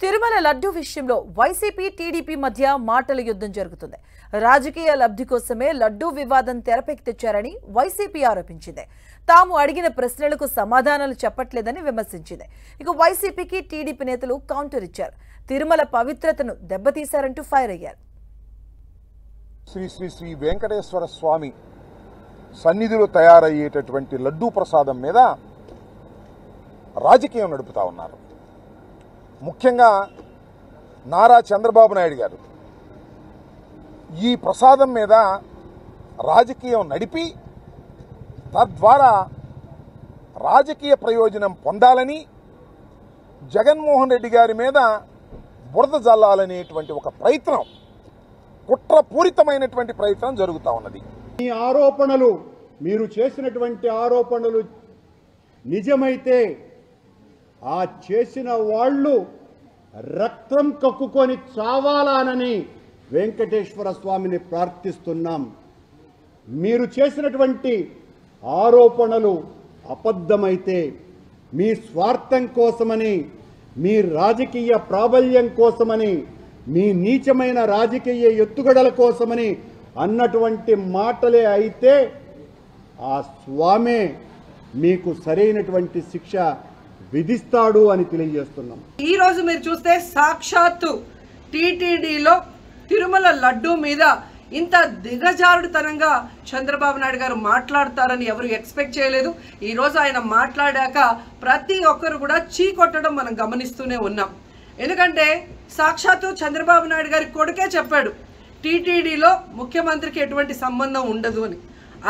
తిరుమల లడ్డు విషయంలో YCP TDP మధ్య మాటల యుద్ధం జరుగుతుంది. రాజకీయ లబ్ధి కోసమే లడ్డు వివాదం తెరపైకి తెచ్చారని వైసీపీ ఆరోపించింది. తాము అడిగిన ప్రశ్నలకు సమాధానాలు చెప్పట్లేదని విమర్శించింది. ఇక వైసీపీకి టీడీపీ నేతలు కౌంటర్ ఇచ్చారు. తిరుమల పవిత్రతను దెబ్బతీశారంటూ ఫైర్ అయ్యారు. శ్రీ శ్రీ శ్రీ వెంకటేశ్వర స్వామి సన్నిధిలో తయారయ్యేటటువంటి లడ్డూ ప్రసాదం మీద రాజకీయం నడుపుతా ఉన్నారు. ముఖ్యంగా నారా చంద్రబాబు నాయుడు గారు ఈ ప్రసాదం మీద రాజకీయం నడిపి తద్వారా రాజకీయ ప్రయోజనం పొందాలని, జగన్మోహన్ రెడ్డి గారి మీద బురద జల్లాలనేటువంటి ఒక ప్రయత్నం, కుట్రపూరితమైనటువంటి ప్రయత్నం జరుగుతూ ఉన్నది. ఈ ఆరోపణలు, మీరు చేసినటువంటి ఆరోపణలు నిజమైతే ఆ చేసిన వాళ్ళు రక్తం కక్కుకొని చావాలనని వెంకటేశ్వర స్వామిని ప్రార్థిస్తున్నాం. మీరు చేసినటువంటి ఆరోపణలు అబద్ధమైతే మీ స్వార్థం కోసమని, మీ రాజకీయ ప్రాబల్యం కోసమని, మీ నీచమైన రాజకీయ ఎత్తుగడల కోసమని అన్నటువంటి మాటలే అయితే ఆ స్వామే మీకు సరైనటువంటి శిక్ష విధిస్తాడు అని తెలియజేస్తున్నాం. ఈ రోజు మీరు చూస్తే సాక్షాత్తు టీటీడీలో తిరుమల లడ్డు మీద ఇంత దిగజారుడుతనంగా చంద్రబాబు నాయుడు గారు మాట్లాడతారని ఎవరు ఎక్స్పెక్ట్ చేయలేదు. ఈ రోజు ఆయన మాట్లాడాక ప్రతి ఒక్కరు కూడా చీకొట్టడం మనం గమనిస్తూనే ఉన్నాం. ఎందుకంటే సాక్షాత్తు చంద్రబాబు నాయుడు గారి కొడుకే చెప్పాడు టీటీడీలో ముఖ్యమంత్రికి ఎటువంటి సంబంధం ఉండదు అని.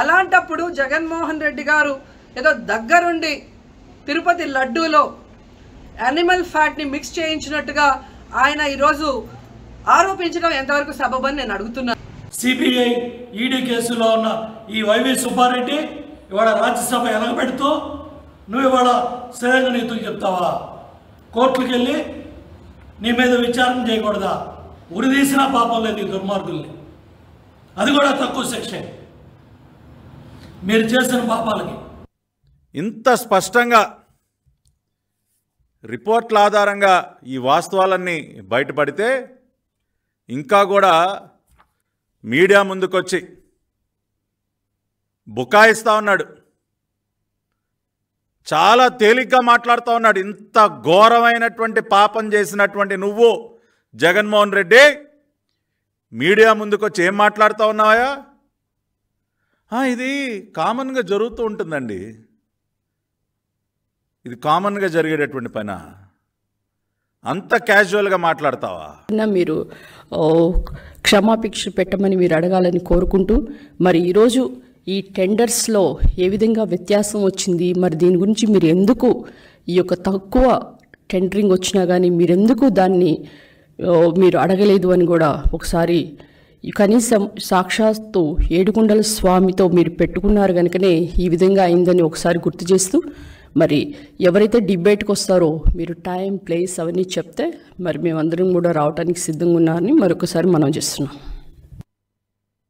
అలాంటప్పుడు జగన్మోహన్ రెడ్డి గారు ఏదో దగ్గరుండి తిరుపతి లడ్డూలో యానిమల్ ఫ్యాట్ని మిక్స్ చేయించినట్టుగా ఆయన ఈరోజు ఆరోపించడం ఎంతవరకు సబబని నేను అడుగుతున్నాను. సిబిఐ ఈడీ కేసులో ఉన్న ఈ వైవి సుబ్బారెడ్డి ఇవాళ రాజ్యసభ ఎలగబెడుతూ నువ్వు ఇవాళ సరైన నీతులు చెప్తావా? కోర్టులకు వెళ్ళి నీ మీద విచారణ చేయకూడదా? ఉరిదీసిన పాపం లేదు ఈ దుర్మార్గుల్ని, అది కూడా తక్కువ శిక్ష మీరు చేసిన పాపాలకి. ఇంత స్పష్టంగా రిపోర్ట్ల ఆధారంగా ఈ వాస్తవాలన్నీ బయటపడితే ఇంకా కూడా మీడియా ముందుకొచ్చి బుకాయిస్తూ ఉన్నాడు, చాలా తేలిగ్గా మాట్లాడుతూ ఉన్నాడు. ఇంత ఘోరమైనటువంటి పాపం చేసినటువంటి నువ్వు జగన్మోహన్ రెడ్డి మీడియా ముందుకొచ్చి ఏం మాట్లాడుతూ ఉన్నావా? ఇది కామన్గా జరుగుతూ ఉంటుందండి, ఇది కామన్గా జరిగేటటువంటి పని. అంత క్యాజువల్గా మాట్లాడతావా? మీరు క్షమాభిక్ష పెట్టమని మీరు అడగాలని కోరుకుంటూ, మరి ఈరోజు ఈ టెండర్స్లో ఏ విధంగా వ్యత్యాసం వచ్చింది, మరి దీని గురించి మీరు ఎందుకు ఈ యొక్క తక్కువ టెండరింగ్ వచ్చినా కానీ మీరెందుకు దాన్ని మీరు అడగలేదు అని కూడా ఒకసారి కనీసం సాక్షాత్తు ఏడుకొండల స్వామితో మీరు పెట్టుకున్నారు కనుకనే ఈ విధంగా అయిందని ఒకసారి గుర్తు చేస్తూ, మరి ఎవరైతే డిబేట్కి వస్తారో మీరు టైం, ప్లేస్ అవన్నీ చెప్తే మరి మేమందరం కూడా రావడానికి సిద్ధంగా ఉన్నారని మరొకసారి మనం చేస్తున్నాం.